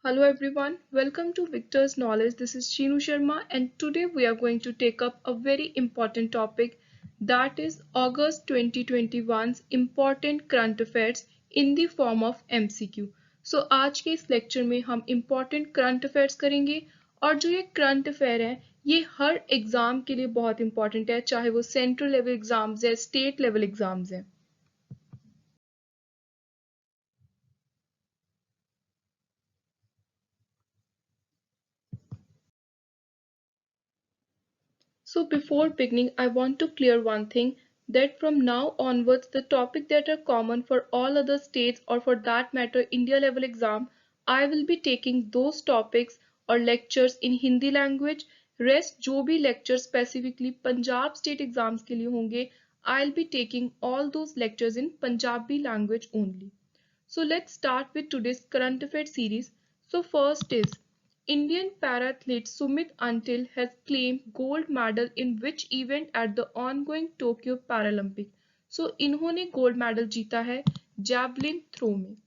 Hello everyone, welcome to Victor's Knowledge. This is Shinu Sharma, and today we are going to take up a very important topic, that is August 2021's important current affairs in the form of MCQ. So आज के इस lecture में हम important current affairs करेंगे और जो ये current affair है ये हर एग्जाम के लिए बहुत important है, चाहे वो सेंट्रल लेवल एग्जाम्स है, स्टेट लेवल एग्जाम्स है। So before beginning, I want to clear one thing, that from now onwards, the topics that are common for all other states or for that matter India level exam, I will be taking those topics or lectures in Hindi language. Rest जो भी lectures specifically Punjab state exams के लिए होंगे, I'll be taking all those lectures in Punjabi language only. So let's start with today's current affairs series. So first is Indian parathlete Sumit Until has claimed gold medal in which event at the ongoing Tokyo Paralympic. So इन्होंने gold medal जीता है javelin throw में.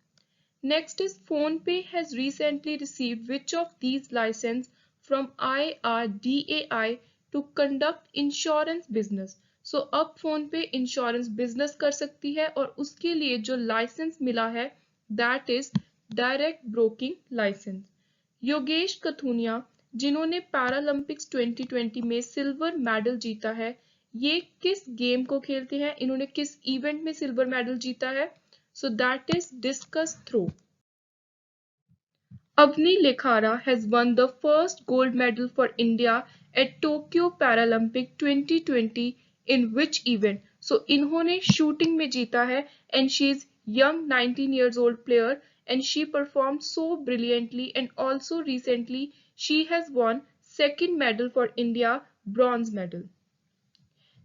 Next is PhonePe has recently received which of these license from IRDAI to conduct insurance business. So अब PhonePe insurance business कर सकती है और उसके लिए जो license मिला है that is direct broking license. Yogesh Kathuniya जिन्होंने पैरालंपिक्स 2020 में सिल्वर मेडल जीता है, ये किस गेम को खेलते हैं, इन्होंने किस इवेंट में सिल्वर मेडल जीता है? So that is discus throw. Avni Lekhara has won the first gold medal for India at Tokyo Paralympic 2020 in which event? So इन्होंने shooting में जीता है and she is young 19 years old player and she performed so brilliantly and also recently she has won second medal for India, bronze medal.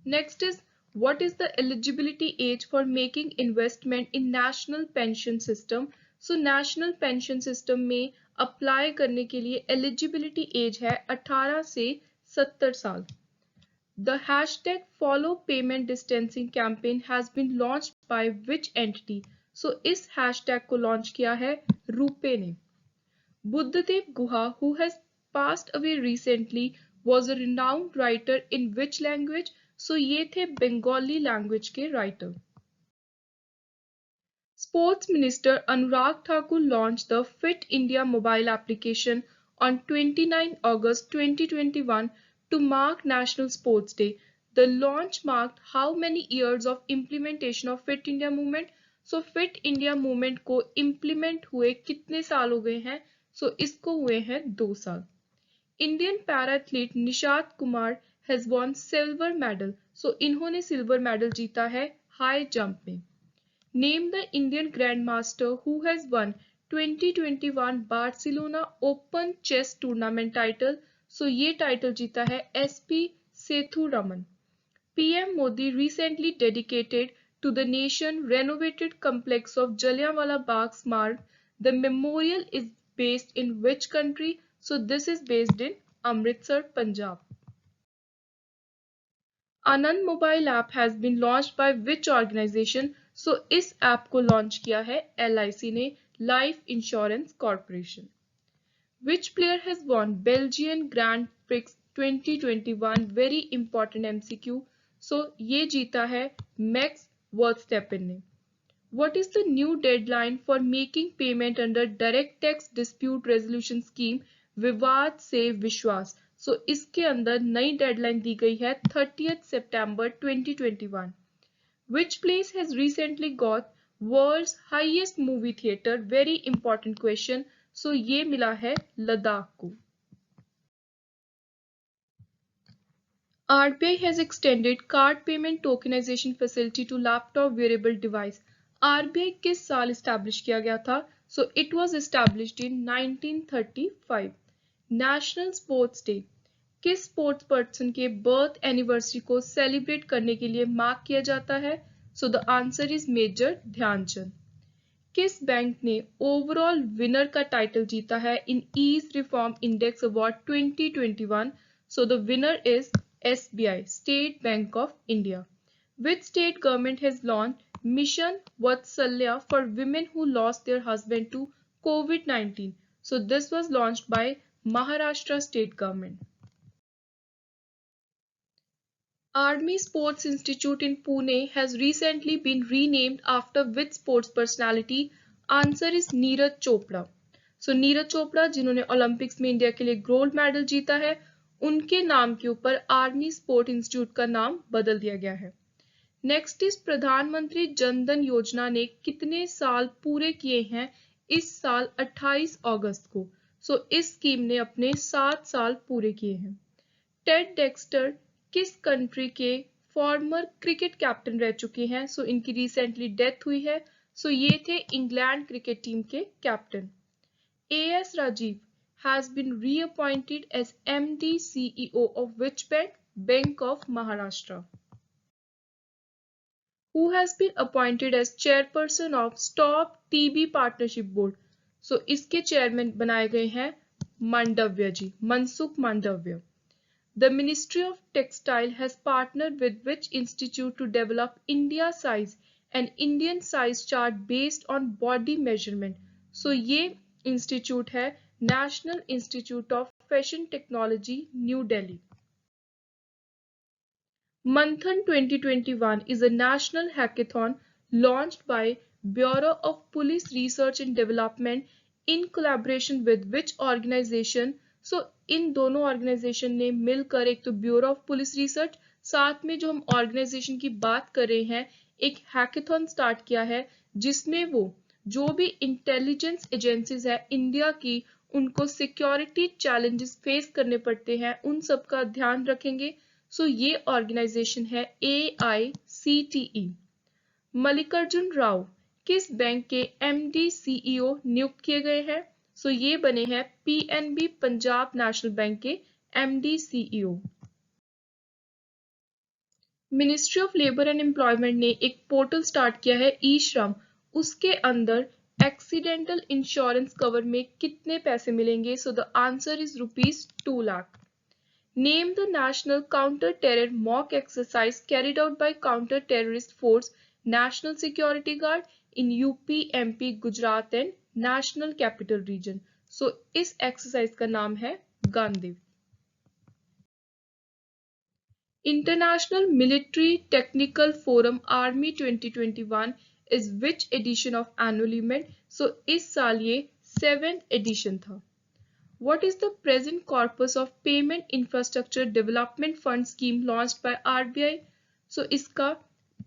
Next is what is the eligibility age for making investment in national pension system? So national pension system में apply करने के लिए eligibility age है 18 से 70 साल. The hashtag follow payment distancing campaign has been launched by which entity? So इस hashtag को launch किया है रूपे ने. Buddhadev Guha, who has passed away recently, was a renowned writer in which language? So ये थे बंगाली लैंग्वेज के writer. Sports Minister Anurag Thakur launched the Fit India mobile application on 29 August 2021 to mark National Sports Day. The launch marked how many years of implementation of Fit India movement? So Fit India movement को implement हुए कितने साल हो गए हैं? So इसको हुए हैं 2 साल. Indian parathlete Nishad Kumar has won silver medal. So इन्होंने silver medal जीता है high jump में. Name the Indian grandmaster who has won 2021 Barcelona Open Chess Tournament title. So ये title जीता है SP Sethuraman. PM Modi recently dedicated to the nation renovated complex of Jallianwala Bagh Smart. The memorial is based in which country? So this is based in Amritsar, Punjab. Anand mobile app has been launched by which organization? So इस app को launch किया है LIC ने, life insurance corporation. Which player has won Belgian Grand Prix 2021? Very important MCQ. So ये जीता है max Verstappen ने. What is the new deadline for making payment under direct tax dispute resolution scheme विवाद से विश्वास? So इसके अंदर नई डेडलाइन दी गई है 30th September 2021. Which place has recently got world's highest movie theater? Very important question. So ये मिला है लद्दाख को. RBI has extended card payment tokenization facility to laptop wearable device. RBI किस साल establish किया गया था? So it was established in 1935. National Sports Day किस स्पोर्ट्स पर्सन के बर्थ एनिवर्सरी को सेलिब्रेट करने के लिए मार्क किया जाता है? So the answer is major Dhyan Chand. किस बैंक ने ओवरऑल विनर का टाइटल जीता है in ease reform index award 2021? So the winner is SBI, State Bank of India. Which state government has launched Mission Vatsalya for women who lost their husband to COVID-19? So this was launched by Maharashtra state government. Army Sports Institute in Pune has recently been renamed after which sports personality? Answer is Neeraj Chopra. So Neeraj Chopra जिन्होंने Olympics में India के लिए gold medal जीता है, उनके नाम के ऊपर आर्मी स्पोर्ट इंस्टीट्यूट का नाम बदल दिया गया है. नेक्स्ट इज प्रधानमंत्री जनधन योजना ने कितने साल पूरे किए हैं इस साल 28 अगस्त को. सो इस स्कीम ने अपने 7 साल पूरे किए हैं. टेड डेक्स्टर किस कंट्री के फॉर्मर क्रिकेट कैप्टन रह चुके हैं? सो इनकी रिसेंटली डेथ हुई है. सो ये थे इंग्लैंड क्रिकेट टीम के captain. A S Rajeev has been reappointed as MD CEO of which bank? Bank of Maharashtra. Who has been appointed as chairperson of Stop TB Partnership Board? So इसके chairman बनाए गए हैं मांडव्य जी, Mansukh Mandavya. The Ministry of Textile has partnered with which institute to develop India size and Indian size chart based on body measurement? So ये institute है National Institute of Fashion Technology, New Delhi. Manthan 2021 is a national hackathon launched by Bureau of Police Research and Development in collaboration with which organization? So इन दोनों organisation ने मिलकर एक तो bureau of police research, साथ में जो हम organisation की बात कर रहे हैं, एक हैकेथॉन स्टार्ट किया है जिसमें वो जो भी इंटेलिजेंस एजेंसीज है इंडिया की, उनको सिक्योरिटी चैलेंजेस फेस करने पड़ते हैं, उन सब का ध्यान रखेंगे. सो ये ऑर्गेनाइजेशन है AICTE. मल्लिकार्जुन राव किस बैंक के MD CEO नियुक्त किए गए हैं? सो ये बने हैं PNB पंजाब नेशनल बैंक के MD CEO. Ministry of labour and employment ने एक पोर्टल स्टार्ट किया है ई श्रम. उसके अंदर एक्सीडेंटल इंश्योरेंस कवर में कितने पैसे मिलेंगे? सो the answer is ₹2 lakh. Name the national counter-terror mock exercise carried out by counter-terrorist force National Security Guard in UP, MP, Gujarat and National Capital Region. So इस exercise का नाम है गांधीव. International Military Technical Forum Army 2021 is which edition of annual event? So इस साल ये 7th edition था. What is the present corpus of Payment Infrastructure Development Fund scheme launched by RBI? So इसका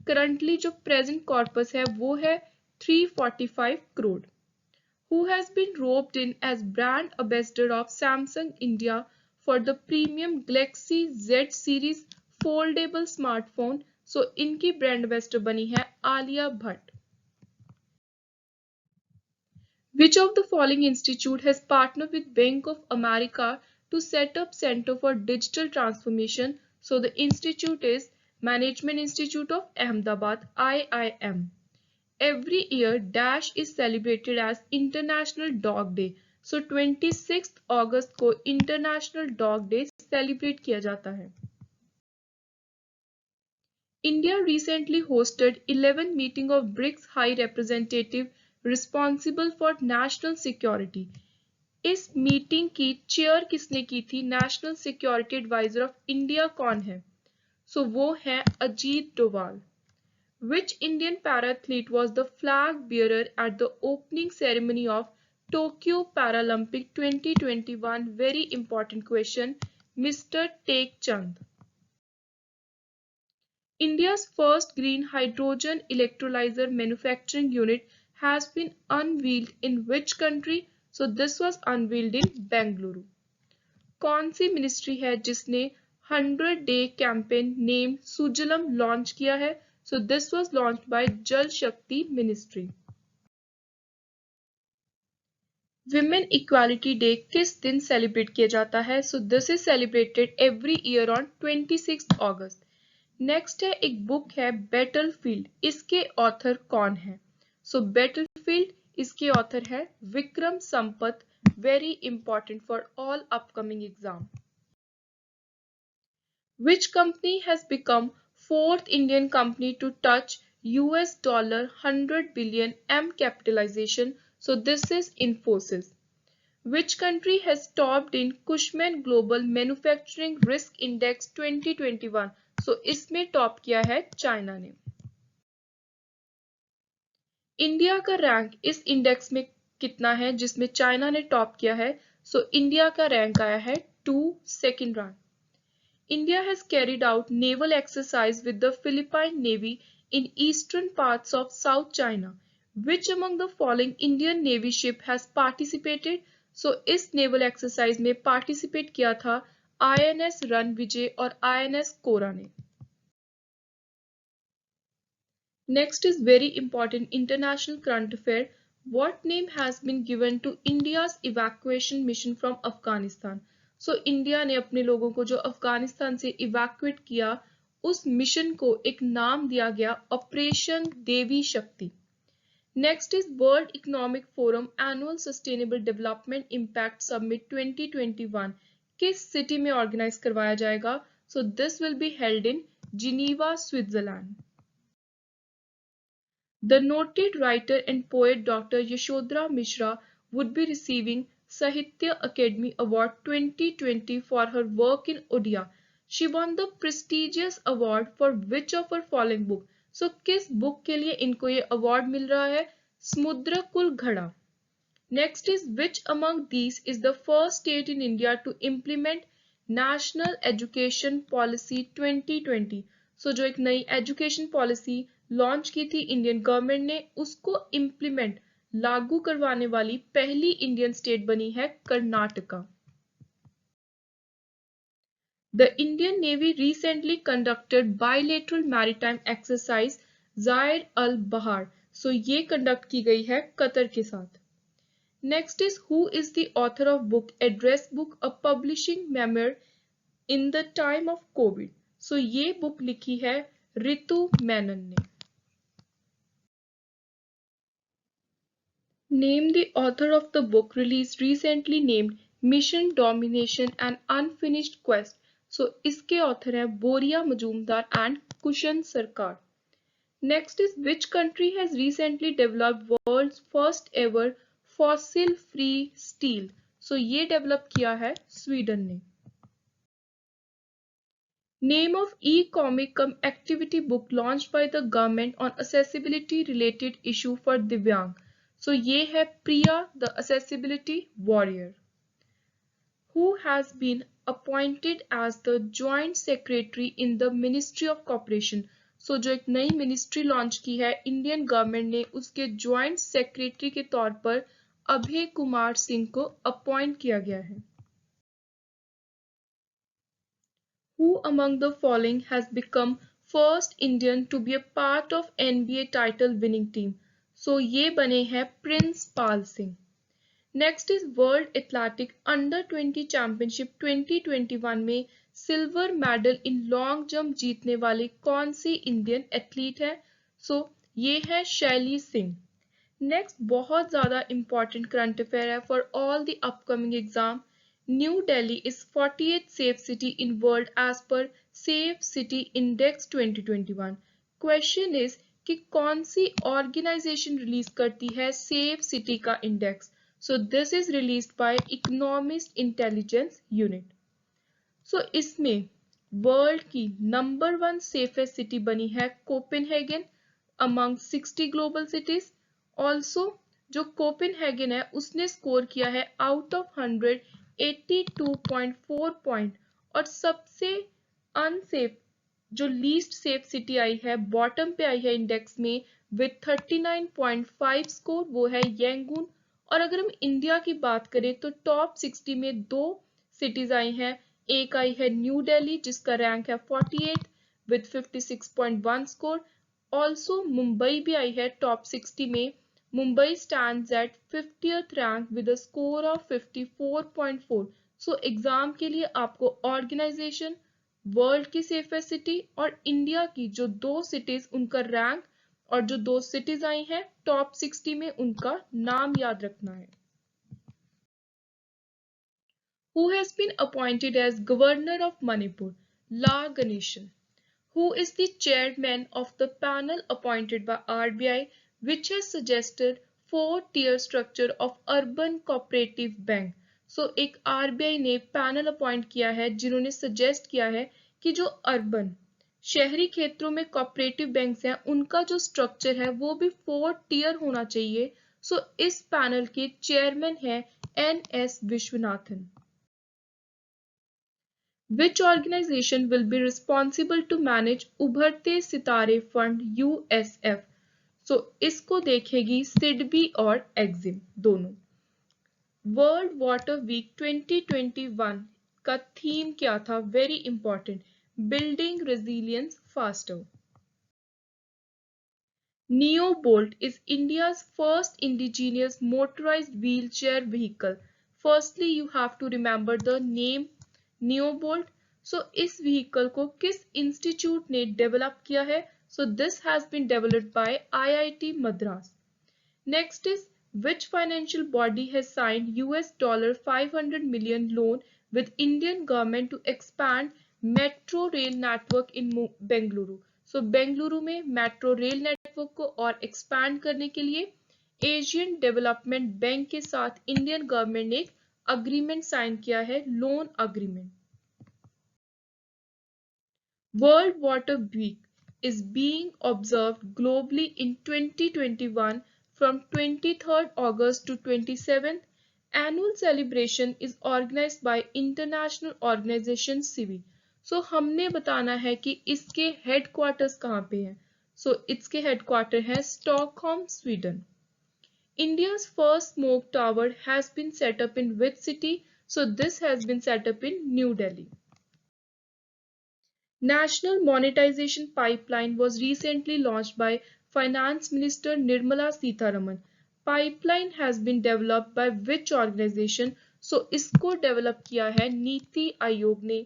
currently जो present corpus है वो है 345 crore. Who has been roped in as brand ambassador of Samsung India for the premium Galaxy Z series foldable smartphone? So इनकी brand ambassador बनी है Alia Bhatt. Which of the following institute has partnered with Bank of America to set up Center for Digital Transformation? So the institute is Management Institute of Ahmedabad, IIM. Every year Dash is celebrated as International Dog Day. So 26th August को International Dog Day celebrate किया जाता है. India recently hosted 11th meeting of BRICS High Representative responsible for national security. इस meeting की chair किसने की थी? National security adviser of India कौन है? सो वो है Ajit Doval. Which Indian parathlete was the flag bearer at the opening ceremony of Tokyo Paralympic 2021? Very important question. Mr. Tek Chand. India's first green hydrogen electrolyzer manufacturing unit has been unveiled in which country? So this was unveiled in Bengaluru. कौन सी ministry है जिसने 100-day campaign named Sujalam launch किया है? So this was launched by जल शक्ति ministry. Women Equality Day किस दिन celebrate किया जाता है? So this is celebrated every year on 26th August. Next है एक बुक है बैटलफील्ड. इसके ऑथर कौन है? सो बैटलफील्ड इसके ऑथर है Vikram Sampath. Very important for all upcoming exam. Which company has become fourth Indian company to touch $100 billion M capitalization? So this is Infosys. Which country has topped in Cushman Global Manufacturing Risk Index 2021? सो इसमें top किया है China ने। India का rank इस index में कितना है जिसमें चाइना ने टॉप किया है? सो इंडिया का रैंक आया है 2, second rank. India has carried out naval exercise with the Philippine Navy in eastern parts of South China. Which among the following Indian Navy ship has participated? So इस naval exercise में participate किया था INS Ranvijay और INS कोरा ने। Next is very important international current affair. What name has been given to India's evacuation mission from Afghanistan? So India ने अपने लोगों को जो अफगानिस्तान से इवैक्यूएट किया उस मिशन को एक नाम दिया गया ऑपरेशन देवी शक्ति। Next is world economic forum annual sustainable development impact summit 2021 किस सिटी में ऑर्गेनाइज करवाया जाएगा? So this will be held in Geneva, Switzerland. The noted writer and poet Dr. Yashodhara Mishra would be receiving Sahitya Akademi Award 2020 for her work in Odia. She won the prestigious award for which of her following book? So किस book के लिए इनको ये award मिल रहा है? समुद्रकुल घड़ा। Next is which among these is the first state in India to implement National Education Policy 2020? So जो एक नई एजुकेशन पॉलिसी लॉन्च की थी इंडियन गवर्नमेंट ने उसको इम्प्लीमेंट लागू करवाने वाली पहली इंडियन स्टेट बनी है Karnataka. The Indian Navy recently conducted bilateral maritime exercise Zair al-Bahar. So ये कंडक्ट की गई है कतर के साथ। Next is who is the author of book Address Book, a publishing memoir in the time of COVID? So ये book लिखी है रितु मेनन ने। Name the author of the book released recently named Mission Domination and Unfinished Quest. So इसके author हैं बोरिया Majumdar and cushion सरकार। Next is which country has recently developed world's first ever fossil free steel? So ये develop किया है Sweden ने। Name of e-comic cum activity book launched by the government on accessibility related issue for दिव्यांग। So ये है प्रिया the accessibility warrior. Who has been appointed as the joint secretary in the Ministry of Cooperation? So जो एक नई ministry launch की है Indian government ने उसके ज्वाइंट सेक्रेटरी के तौर पर अभय कुमार सिंह को अपॉइंट किया गया है। Who among the following has become first Indian to be a part of NBA title winning team? So ये बने हैं Prince Pal Singh. Next is World Athletic Under 20 Championship 2021 में silver medal in long jump जीतने वाली कौन सी इंडियन एथलीट है? So ये है शैली सिंह। नेक्स्ट बहुत ज़्यादा इंपॉर्टेंट करंट अफेयर है for all the upcoming exam. New Delhi is 48th safe city in world as per Safe City Index 2021. Question is कि कौन सी ऑर्गेनाइजेशन रिलीज करती है सेफ सिटी का index? So this is released by Economist Intelligence Unit. So इसमें world की number 1 safest city बनी है Copenhagen among 60 global cities. Also जो कोपेनहेगन है उसने स्कोर किया है आउट ऑफ 100 82.4 पॉइंट और सबसे अनसेफ जो लीस्ट सेफ सिटी आई है बॉटम पे आई है इंडेक्स में विद 39.5 स्कोर वो है यंगून। और अगर हम इंडिया की बात करें तो टॉप 60 में दो सिटीज आई हैं। एक आई है न्यू दिल्ली जिसका रैंक है 48 विद 56.1 स्कोर। ऑल्सो मुंबई भी आई है टॉप 60 में। Mumbai stands at 50th rank with a score of 54.4. So exam के लिए आपको ऑर्गेनाइजेशन वर्ल्ड की सेफेस्ट सिटी और इंडिया की जो दो सिटीज उनका रैंक और जो दो सिटीज आई हैं टॉप 60 में उनका नाम याद रखना है। Who has been appointed as Governor of Manipur? La Ganeshan. Who is the chairman of the panel appointed by RBI which has suggested 4 tier structure of urban cooperative bank. सो एक RBI ने panel appoint किया है जिन्होंने suggest किया है कि जो urban शहरी क्षेत्रों में कोऑपरेटिव बैंक्स हैं उनका जो स्ट्रक्चर है वो भी 4 tier होना चाहिए. सो इस पैनल के चेयरमैन हैं N S. Viswanathan. Which organization will be responsible to manage उभरते सितारे फंड यूएसएफ? सो इसको देखेगी सिडबी और एक्जिम दोनों. वर्ल्ड वाटर वीक 2021 का थीम क्या था? Very important, building resilience faster. Neobolt is India's first indigenous motorized wheelchair vehicle. Firstly, you have to remember the name Neobolt. So, इस vehicle को किस institute ने develop किया है? So, this has been developed by IIT Madras. Next is, which financial body has signed $500 million loan with Indian government to expand metro rail network in Bengaluru? सो बेंगलुरु में metro rail network को और expand करने के लिए Asian development bank के साथ Indian government ने एक अग्रीमेंट साइन किया है, loan agreement. World water week is being observed globally in 2021 from 23rd August to 27th. Annual celebration is organized by International Organization CIVI. सो हमने बताना है कि इसके हेडक्वार्टर्स कहाँ पे हैं. सो इसके हेडक्वार्टर है Stockholm, Sweden. India's first smoke tower has been set up in which city? So this has been set up in New Delhi. National monetization pipeline was recently launched by Finance Minister Nirmala Sitharaman. Pipeline has been developed by which organization? So इसको develop किया है नीति आयोग ने.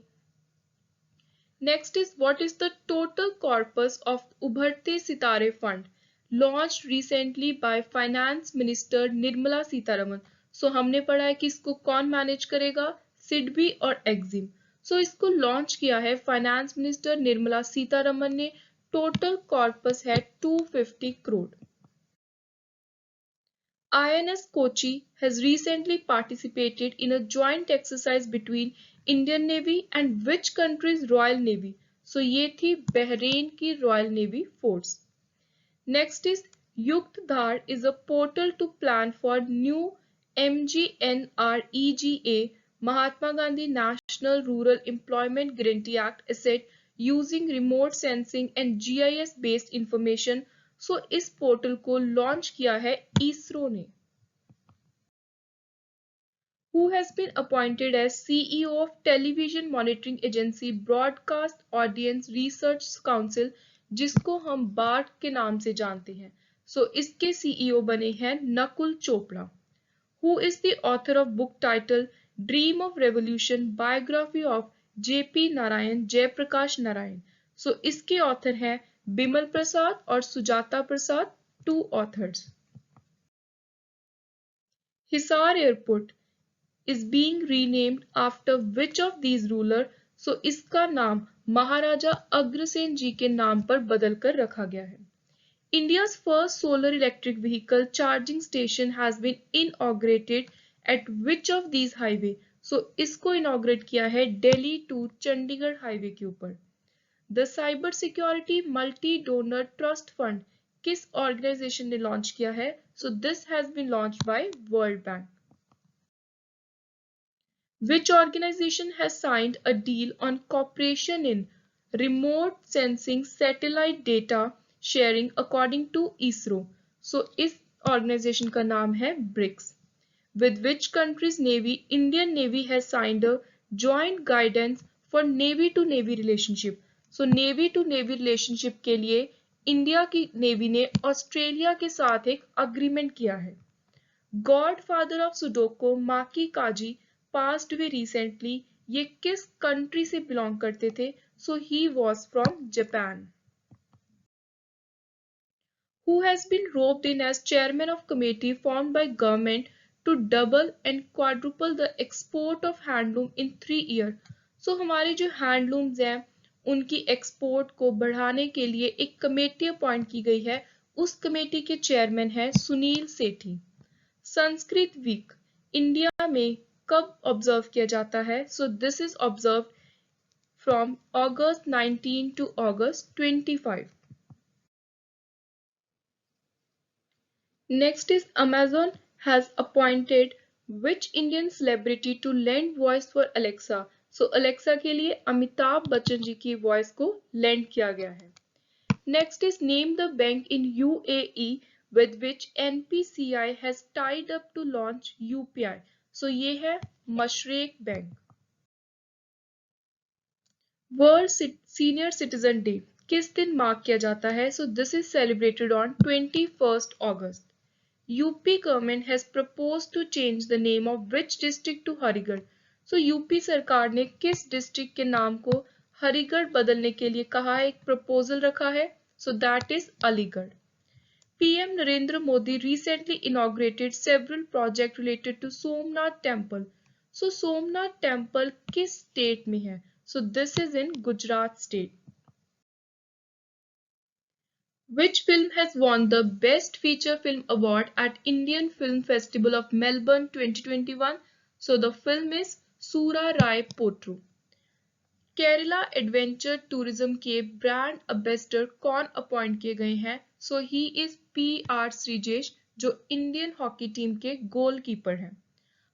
Next is, what is the total corpus of उभरते सितारे fund launched recently by Finance Minister Nirmala Sitharaman? So हमने पढ़ा है कि इसको कौन मैनेज करेगा? सिडबी और एक्जिम. सो इसको लॉन्च किया है फाइनेंस मिनिस्टर निर्मला सीतारमन ने. टोटल कॉर्पस है 250 crore. INS Kochi has recently participated in a joint exercise between Indian Navy and which country's Royal Navy? So ये थी बहरीन की Royal Navy Force. Next is Yuktadhar is a portal to plan for new MGNREGA Mahatma Gandhi National Rural Employment Guarantee Act asset using remote sensing and GIS based information. सो इस portal को launch किया है इसरो ने. Who has been appointed as CEO of Television Monitoring Agency Broadcast Audience Research Council, जिसको हम BART के नाम से जानते हैं. सो इसके CEO बने हैं Nakul Chopra. Who is the author of book title Dream of Revolution Biography of JP Narayan Jayaprakash Narayan? सो इसके ऑथर हैं बिमल प्रसाद और सुजाता प्रसाद, 2 authors. Hisar Airport is being renamed after which of these ruler? So इसका नाम महाराजा अग्रसेन जी के नाम पर बदल कर रखा गया है. India's first solar electric vehicle charging station has been inaugurated at which of these highway? So इसको inaugurate किया है दिल्ली टू चंडीगढ़ हाईवे के ऊपर. The Cyber Security Multi-Donor Trust Fund किस ऑर्गेनाइजेशन ने लॉन्च किया है? So this has been launched by World Bank. Which organization has signed a deal on cooperation in remote sensing satellite data sharing according to ISRO? So इस organisation का नाम है BRICS. With which country's navy Indian Navy has signed a joint guidance for navy to navy relationship? So navy to navy relationship के लिए India की navy ने Australia के साथ एक अग्रीमेंट किया है. God father of sudoku Maki Kaji passed away recently. ये किस कंट्री से बिलोंग करते थे? So he was from Japan. Who has been roped in as chairman of committee formed by government to double and quadruple the export of handloom in 3 years? सो हमारे जो handlooms हैं उनकी export को बढ़ाने के लिए एक कमेटी अपॉइंट की गई है. उस कमेटी के चेयरमैन है सुनील सेठी। संस्कृत वीक इंडिया में कब ऑब्जर्व किया जाता है? So this is observe from August 19 to August 25. Next is Amazon has appointed which Indian celebrity to lend voice for Alexa? So Alexa के लिए अमिताभ बच्चन जी की वॉइस को lend किया गया है। Next is name the bank in UAE with which NPCI has tied up to launch UPI. So ये है Mashreq bank. World senior citizen day किस दिन मार्क किया जाता है? So this is celebrated on 21st August. UP government has proposed to change the name of which district to Harigarh? So UP सरकार ने किस डिस्ट्रिक्ट के नाम को हरिगढ़ बदलने के लिए कहा है, एक प्रपोजल रखा है। So that is Aligarh. PM Narendra Modi recently inaugurated several projects related to Somnath Temple. So Somnath Temple किस स्टेट में है? So this is in Gujarat state. Which film has won the Best Feature Film Award at Indian Film Festival of Melbourne 2021? So the film is Sura Rai Potru. Kerala adventure tourism के brand ambassador कौन appoint किए गए हैं? So he is PR Sreejesh जो Indian hockey team के goalkeeper हैं।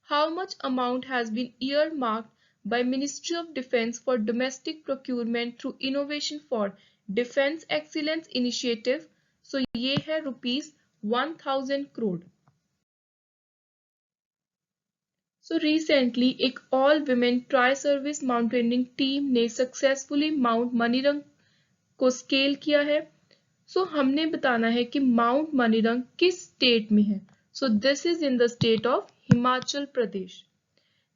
How much amount has been earmarked by Ministry of Defence for domestic procurement through Innovation for Defence Excellence Initiative? So ये है ₹1000 crore। So recently एक all women tri service mountaineering team ने successfully Mount मनीरंग को scale किया है। So हमने बताना है कि माउंट मनीरंग किस स्टेट में है। So this is in the state of Himachal Pradesh.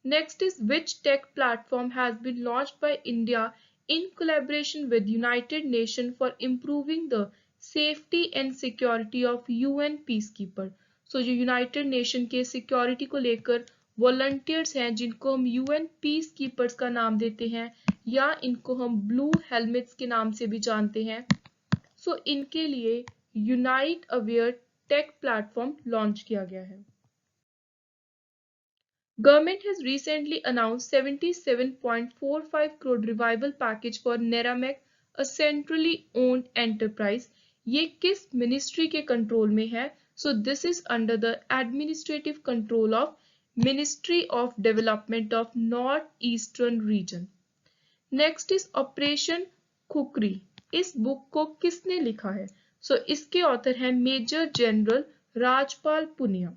Next is which tech platform has been launched by India in collaboration with United Nations for improving the safety and security of UN peacekeeper? So जो United Nation के security को लेकर volunteers हैं जिनको हम UN peacekeepers का नाम देते हैं या इनको हम ब्लू हेलमेट्स के नाम से भी जानते हैं। So इनके लिए unite aware take platform launch किया गया है। Government has recently announced 77.45 crore revival package for Neramac, a centrally owned enterprise. ये किस मिनिस्ट्री के कंट्रोल में है? So this is under the administrative control of Ministry of Development of North Eastern Region. Next is Operation khukri. इस book को किसने लिखा है? So इसके ऑथर हैं major general Rajpal Punia.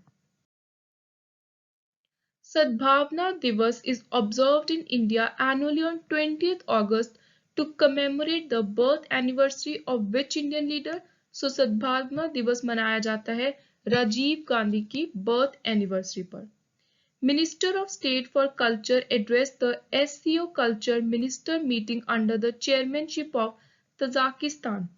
Sadbhavna Divas is observed in India annually on 20th August to commemorate the birth anniversary of which Indian leader? So सद्भावना दिवस मनाया जाता है राजीव गांधी की बर्थ एनिवर्सरी पर। Minister of State for Culture addressed the SCO Culture Minister meeting under the chairmanship of Tajikistan.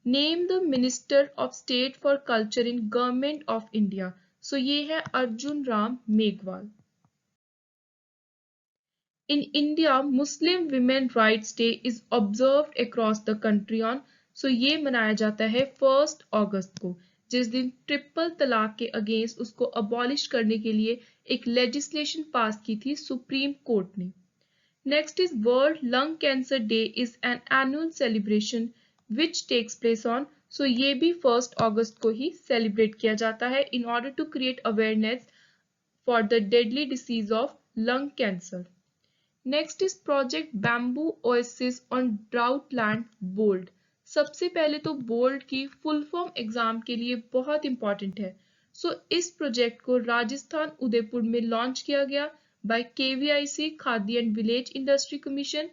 Name the Minister of State for Culture in Government of India. So ये है Arjun Ram Meghwal. In India, Muslim Women Rights Day is observed across the country on, so ये मनाया जाता है 1 अगस्त को, जिस दिन triple तलाक के अगेंस्ट उसको अबॉलिश करने के लिए एक लेजिस्लेशन पास की थी सुप्रीम कोर्ट ने। Next is world lung cancer day is an annual celebration which takes place on, so ये भी 1 अगस्त को ही सेलिब्रेट किया जाता है in order to create awareness for the deadly disease of lung cancer. Next is project bamboo oasis on drought land bold. सबसे पहले तो bold की फुल फॉर्म एग्जाम के लिए बहुत इंपॉर्टेंट है। सो इस प्रोजेक्ट को राजस्थान उदयपुर में लॉन्च किया गया by KVIC Khadi and village industry commission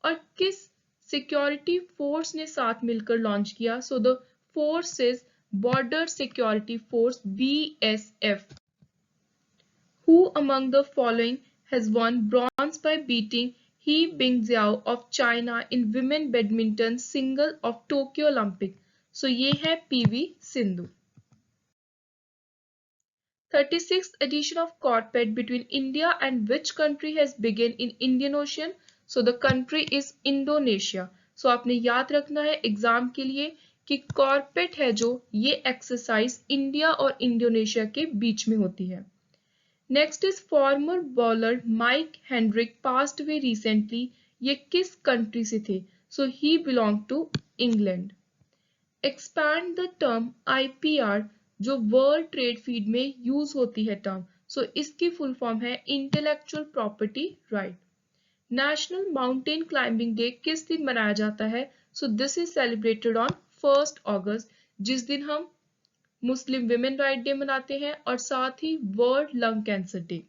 और किस सिक्योरिटी फोर्स ने साथ मिलकर लॉन्च किया? So the force is border security force BSF। Who among the following has won bronze by beating He Bingjiao of China in women badminton single of Tokyo Olympic? So ये है PV Sindhu। 36th edition of CORPET between India and which country has begun in Indian Ocean? So the country is Indonesia। So आपने याद रखना है exam के लिए कि कॉर्पेट है जो ये एक्सरसाइज इंडिया और इंडोनेशिया के बीच में होती है। Next is former bowler Mike Hendrick passed away recently. ये किस कंट्री से थे? So he belong to England. Expand the term IPR जो वर्ल्ड ट्रेड फीड में यूज होती है टर्म, सो इसकी फुल फॉर्म है intellectual property right. National mountain climbing day किस दिन मनाया जाता है? So this is celebrated on 1 August, जिस दिन हम मुस्लिम विमेन राइट डे मनाते हैं और साथ ही world lung cancer day.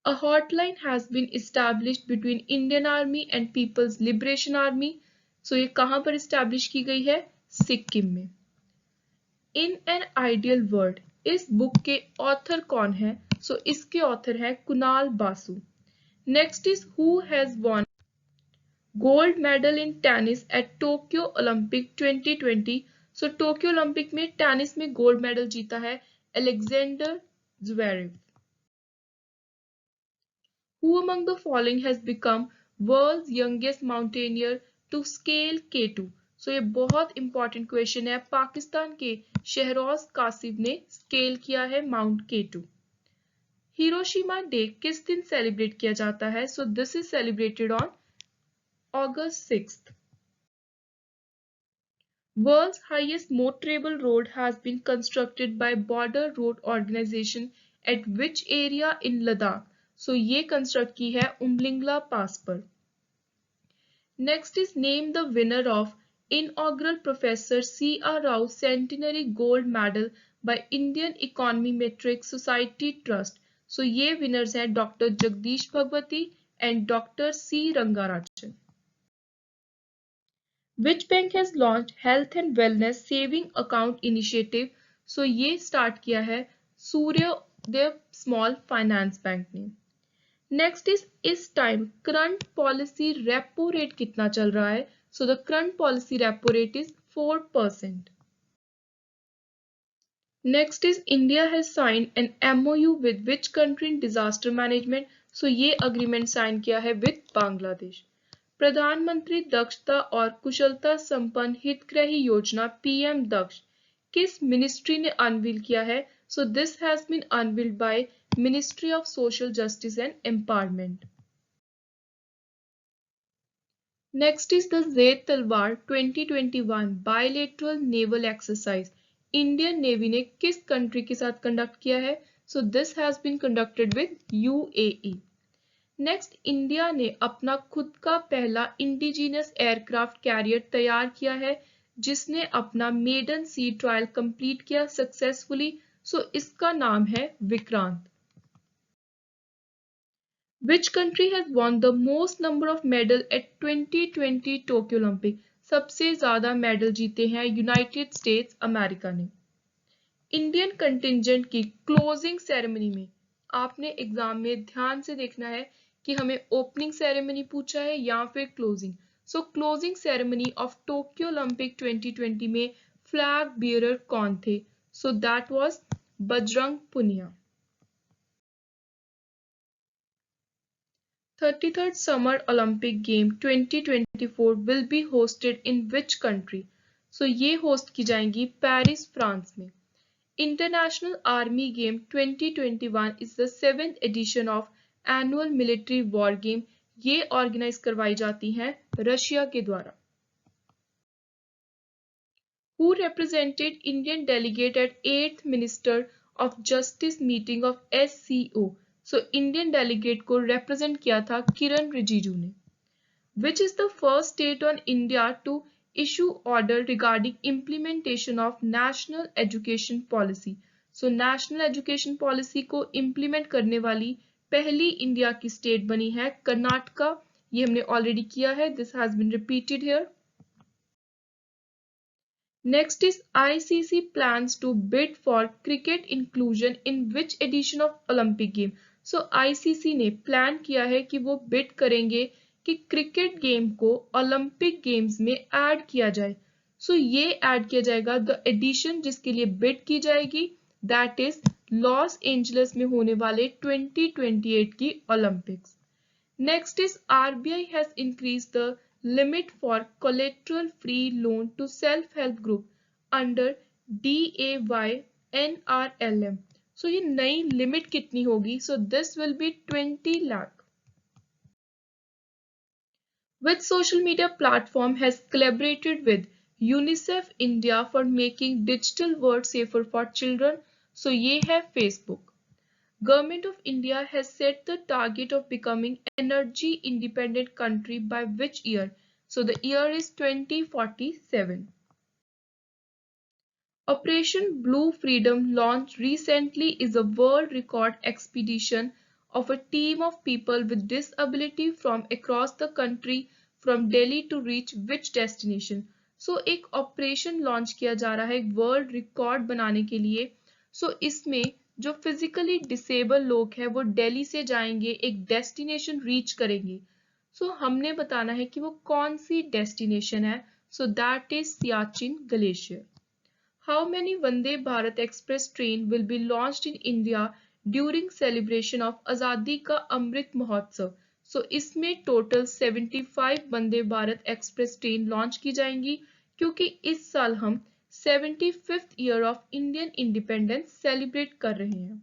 A hotline has been established between Indian Army and People's Liberation Army. So ये कहाँ पर establish की गई है? सिक्किम में। In an Ideal World इस बुक के ऑथर कौन है? सो इसके ऑथर है Kunal Basu. Next is who has won gold medal in tennis eight Tokyo Olympic 2020। So Tokyo Olympic में टेनिस में गोल्ड मेडल जीता है Alexander Zverev. Who among the following has become world's youngest mountaineer to scale K2? So ये बहुत important question है। पाकिस्तान के शहरोज कासिफ ने scale किया है माउंट K2। हिरोशिमा डे किस दिन सेलिब्रेट किया जाता है? So this is celebrated on August 6th. World's highest motorable road has been constructed by Border Road Organization at which area in Ladakh? So ये कंस्ट्रक्ट की है उमलिंगला पास पर। Next is name the winner of inaugural professor C.R. Rao centenary gold medal by Indian econometric society trust. So ये winners हैं doctor Jagdish Bhagwati and doctor C. Rangarajan. Which bank has launched Health and Wellness Saving Account Initiative? So ये start किया है Suryoday small finance bank ने। Next इस time current policy repo rate कितना चल रहा है? So the current policy repo rate is 4%। Next is India has signed an MOU with which country in disaster management? So ये agreement sign किया है with Bangladesh. प्रधानमंत्री दक्षता और कुशलता संपन्न हितग्राही योजना PM दक्ष किस मिनिस्ट्री ने अनवील किया है? So this has been unveiled by ministry of social justice and empowerment. Next is the Zayed Talwar 2021 bilateral naval exercise Indian navy ने किस कंट्री के साथ कंडक्ट किया है? So this has been conducted with UAE। Next India ने अपना खुद का पहला इंडिजिनियस एयरक्राफ्ट कैरियर तैयार किया है जिसने अपना मेडन सी ट्रायल कंप्लीट किया सक्सेसफुली। सो इसका नाम है Vikrant. Which country has won the most number of medal at 2020 Tokyo Olympic? सबसे ज्यादा मेडल जीते हैं यूनाइटेड स्टेट्स अमेरिका ने। इंडियन कंटिंजेंट की क्लोजिंग सेरेमनी में आपने एग्जाम में ध्यान से देखना है कि हमें ओपनिंग सेरेमनी पूछा है या फिर closing. So closing ceremony of Tokyo Olympic 2020 में फ्लैग बियरर कौन थे? So that was Bajrang Punia. 33rd Summer Olympic Game 2024 will be hosted in which country? सो ये होस्ट की जाएंगी पेरिस फ्रांस में। International Army Game 2021 is the 7th edition of Annual Military War Game। ये organise करवाई जाती हैं रशिया के द्वारा। Who represented Indian delegate at 8th Minister of Justice meeting of SCO? So Indian delegate को represent किया था किरण रिजिजू ने। Which is the first state on India to issue order regarding implementation of National Education Policy? So National Education Policy को implement करने वाली पहली India की state बनी है कर्नाटका। ये हमने ऑलरेडी किया है, this has been repeated here. Next is ICC plans to bid for cricket inclusion in which edition of Olympic game? So ICC ने प्लान किया है कि वो बिड करेंगे कि क्रिकेट गेम को ओलंपिक गेम्स में ऐड किया जाए। सो ये ऐड किया जाएगा द एडिशन जिसके लिए बिड की जाएगी दैट इज लॉस एंजलिस में होने वाले 2028 की Olympics. Next is RBI has increase the limit for collateral free loan to self-help group under DAY NRLM. So ये नई लिमिट कितनी होगी? So this will be 20 lakh. Which social media platform has collaborated with UNICEF India for making digital world safer for children? So ये है Facebook. Government of India has set the target of becoming energy independent country by which year? So the year is 2047. Operation Blue Freedom launched recently is a world record expedition of a team of people with disability from across the country from Delhi to reach which destination? So एक operation launch किया जा रहा है एक world record बनाने के लिए. सो इसमें जो फिजिकली डिसेबल लोग हैं वो दिल्ली से जाएंगे एक डेस्टिनेशन रीच करेंगे. सो हमने बताना है कि वो कौन सी डेस्टिनेशन है. So that is Siachen glacier. How many Vande Bharat Express train will be launched in India during celebration of Azadi Ka Amrit Mahotsav? So इसमें total 75 Vande Bharat express train launch की जाएंगी क्योंकि इस साल हम 75th year of Indian independence celebrate कर रहे हैं.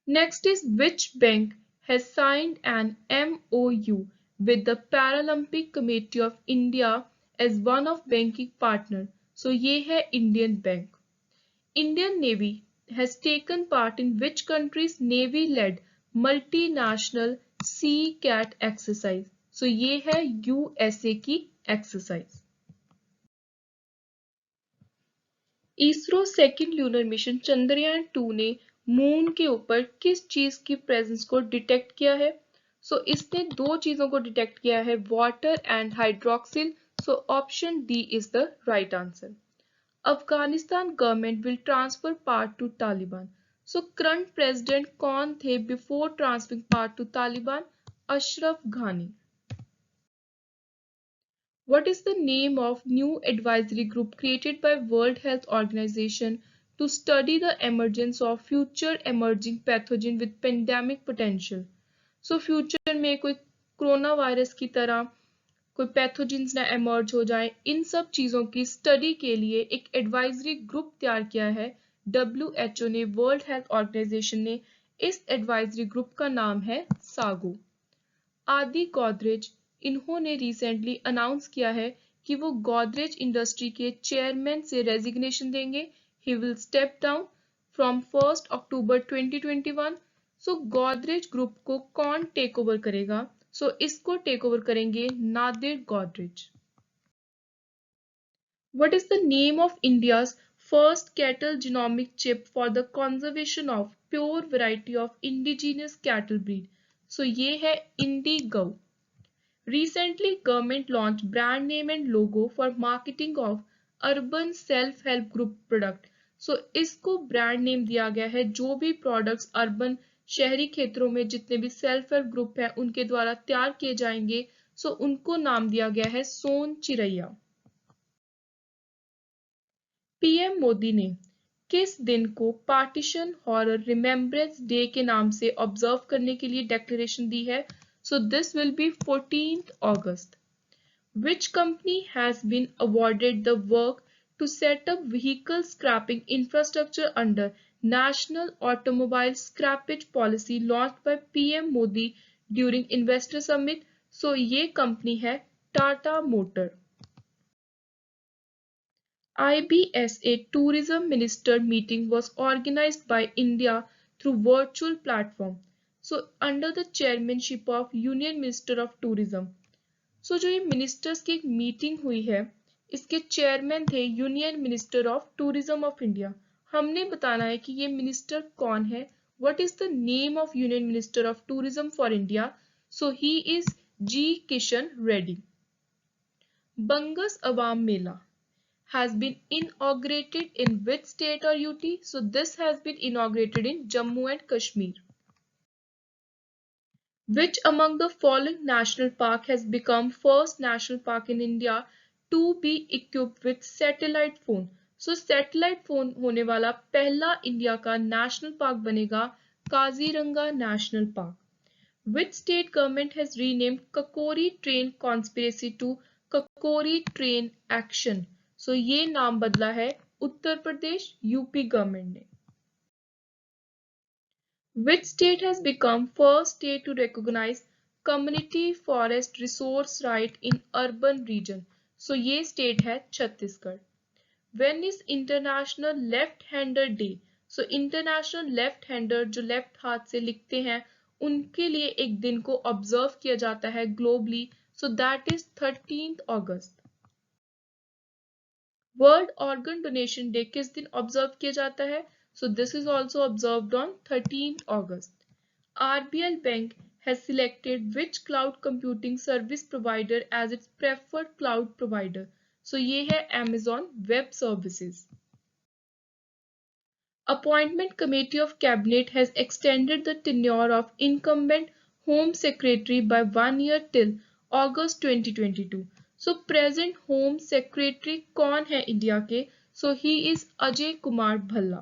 Next is which bank has signed an MOU with the Paralympic Committee of India as one of banking partner? So ये है Indian Bank. Indian Navy has taken part in which country's Navy-led multinational Sea Cat exercise? So ये है USA की exercise. ISRO second lunar mission Chandrayaan 2 ने moon के ऊपर किस चीज की प्रेजेंस को डिटेक्ट किया है? सो इसने दो चीजों को डिटेक्ट किया है water and hydroxyl. So option D is the right answer. Afghanistan government will transfer part two Taliban. So current president कौन थे before transferring part two Taliban? Ashraf घानी. What is the name of new advisory group created by World Health Organization to study the emergence of future emerging pathogen with pandemic potential? So future में कोई corona virus की तरह कोई pathogens ना emerge हो जाए इन सब चीजों की स्टडी के लिए एक एडवाइजरी ग्रुप तैयार किया है WHO ने वर्ल्ड हेल्थ ऑर्गेनाइजेशन ने. इस एडवाइजरी ग्रुप का नाम है सागो. आदि गोदरेज इन्होंने रिसेंटली अनाउंस किया है कि वो गोदरेज इंडस्ट्री के चेयरमैन से रेजिग्नेशन देंगे. He will step down from 1 October 2021. So Godrej group को कौन टेक ओवर करेगा? सो इसको टेक ओवर करेंगे Nadir Godrej. What is the name of India's first cattle genomic chip for the conservation of pure variety of indigenous cattle breed? So ये है IndiGo. Recently, government launched brand name and logo for marketing of urban self-help group product. So इसको brand name दिया गया है जो भी products urban शहरी क्षेत्रों में जितने भी सेल्फ हेल्प ग्रुप हैं उनके द्वारा तैयार किए जाएंगे. सो उनको नाम दिया गया है सोन चिरैया. पीएम मोदी ने किस दिन को पार्टीशन हॉरर रिमेम्बरेंस डे के नाम से ऑब्जर्व करने के लिए डेक्लेरेशन दी है? So this will be 14th August. Which company has been awarded the work to set up vehicle scrapping infrastructure under National Automobile Scrappage Policy launched by PM Modi during Investor Summit? So ये company है Tata motor. IBSA Tourism Minister meeting was organized by India through virtual platform. So under the chairmanship of Union Minister of Tourism. So जो ये ministers की एक meeting हुई है इसके chairman थे union minister of tourism of India. हमने बताना है कि ये मिनिस्टर कौन है. What is the name of union minister of tourism for India? So he is G Kishan Reddy. Bangus Awam Mela has been inaugurated in which state or UT? So this has been inaugurated in Jammu and Kashmir. Which among the following national park has become first national park in India to be equipped with satellite phone? So satellite phone होने वाला पहला India का national park बनेगा Kaziranga national park. Which state government has renamed Kakori train conspiracy to Kakori train action? So ये नाम बदला है Uttar Pradesh UP government ने. Which state has become first state to recognize community forest resource right in urban region? So ये state है Chhattisgarh. When is International Left-Hander Day? So International Left-Hander जो left हाथ से लिखते हैं उनके लिए एक दिन को ऑब्जर्व किया जाता है globally. So that is 13th August. World organ donation day किस दिन ऑब्जर्व किया जाता है? So this is also observed on 13 August. RBL bank has selected which cloud computing service provider as its preferred cloud provider. So ये है Amazon Web Services. Appointment Committee of Cabinet has extended the tenure of incumbent Home Secretary by 1 year till August 2022. So present Home Secretary कौन है India के? So he is Ajay Kumar Bhalla.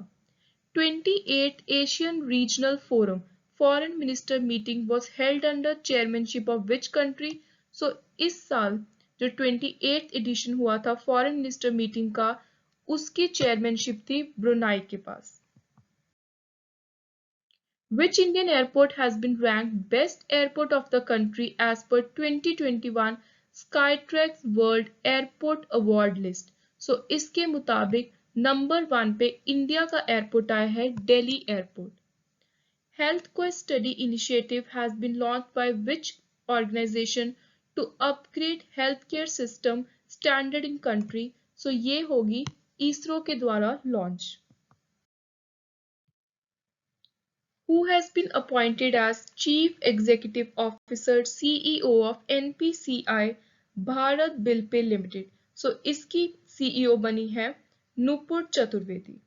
28th Asian Regional Forum Foreign Minister meeting was held under chairmanship of which country? So इस साल जो 28th edition हुआ था Foreign Minister meeting का उसकी chairmanship थी ब्रुनाई के पास. Which Indian airport has been ranked best airport of the country as per 2021 Skytrax World Airport Award List? So इसके मुताबिक नंबर 1 पे इंडिया का एयरपोर्ट आया है Delhi airport. Health Quest study initiative has been launched by which organization to upgrade healthcare system standard in country? So ये होगी इसरो के द्वारा launch. Who has been appointed as Chief Executive Officer CEO of NPCI Bharat Bill Pay Limited. So इसकी CEO बनी है Nupur Chaturvedi.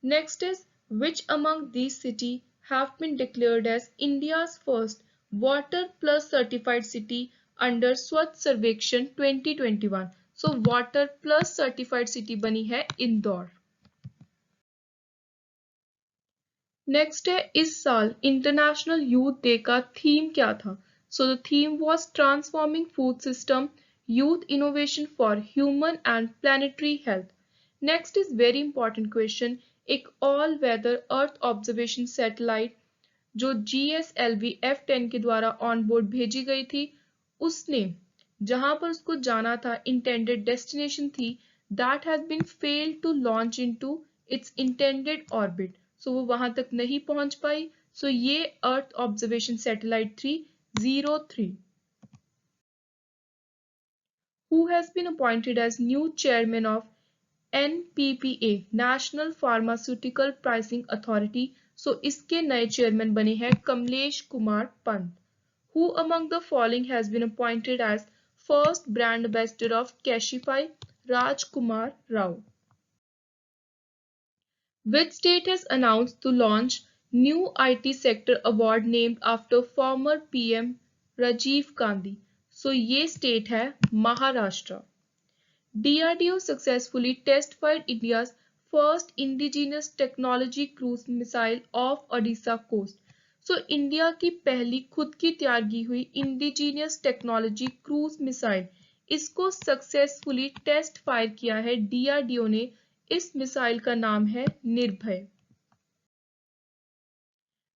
Next is which among these cities have been declared as India's first Water Plus certified city under Swachh Sarvekshan 2021. So Water Plus certified city बनी है Indore. Next है इस साल international youth day का theme क्या था? So the theme was transforming food system youth innovation for human and planetary health. Next is very important question. एक all weather earth observation satellite जो GSLV F10 के द्वारा ऑन बोर्ड भेजी गई थी उसने जहां पर उसको जाना था इंटेंडेड डेस्टिनेशन थी that has been failed to launch into its intended orbit. So वो वहां तक नहीं पहुंच पाई. सो ये earth observation satellite 303. Who has been appointed as new chairman of NPPA National Pharmaceutical Pricing Authority? सो इसके नए चेयरमैन बने हैं Kamlesh Kumar Pant. Who among the following has been appointed as first brand ambassador of Cashify? Rajkumar Rao. Which state has announced to launch new IT sector award named after former PM Rajiv Gandhi? So ये state है Maharashtra. DRDO successfully test-fired India's first indigenous technology cruise missile off Odisha coast. So India की पहली खुद की तैयार की हुई indigenous technology cruise missile इसको सक्सेसफुली टेस्ट फायर किया है DRDO ने. इस मिसाइल का नाम है निर्भय.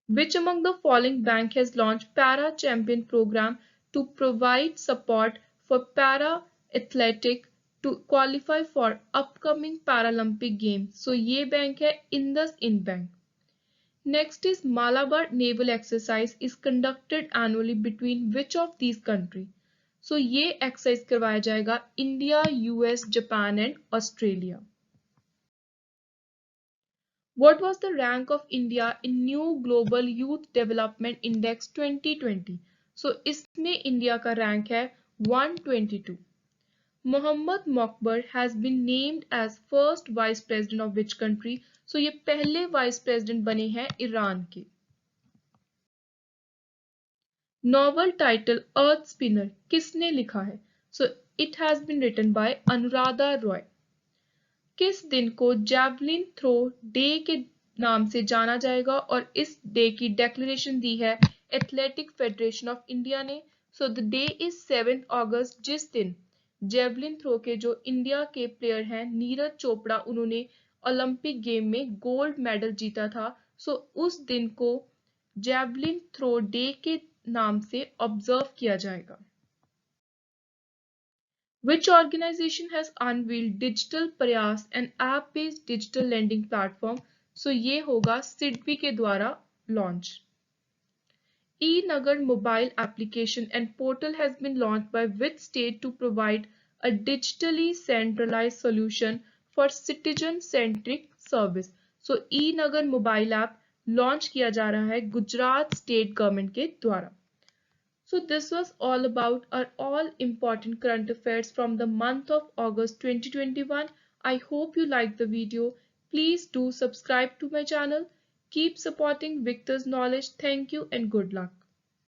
Which among the following bank has launched Para Champion program to provide support for para athletic to qualify for upcoming Paralympic Games? So ये बैंक है IndusInd Bank. Next is Malabar naval exercise is conducted annually between which of these countries? So ये exercise करवाया जाएगा India, US, Japan and Australia. What was the rank of India in New Global Youth Development Index 2020? So इसमें India का rank है 122. Mohammad Mokbar has been named as first vice president of which country? So ये पहले vice president बने हैं Iran के. Novel title अर्थ spinner किसने लिखा है? So it has been written by Anuradha Roy. किस दिन को जैवलिन थ्रो डे के नाम से जाना जाएगा और इस डे की डेक्लेरेशन दी है एथलेटिक फेडरेशन ऑफ इंडिया ने। सो द डे इज 7 अगस्त, जिस दिन जेवलिन थ्रो के जो इंडिया के प्लेयर हैं नीरज चोपड़ा, उन्होंने ओलंपिक गेम में गोल्ड मेडल जीता था। सो उस दिन को जेवलिन थ्रो डे के नाम से ऑब्जर्व किया जाएगा। Which organization has unveiled Digital Prayas, an app-based digital lending platform? So ये होगा सिडबी के द्वारा launch. E-Nagar mobile application and portal has been launched by which state to provide a digitally centralized solution for citizen-centric service? So E-Nagar mobile app launch किया जा रहा है Gujarat state government के द्वारा। So this was all about our all important current affairs from the month of August 2021. I hope you liked the video. Please do subscribe to my channel. Keep supporting Victor's Knowledge. Thank you and good luck.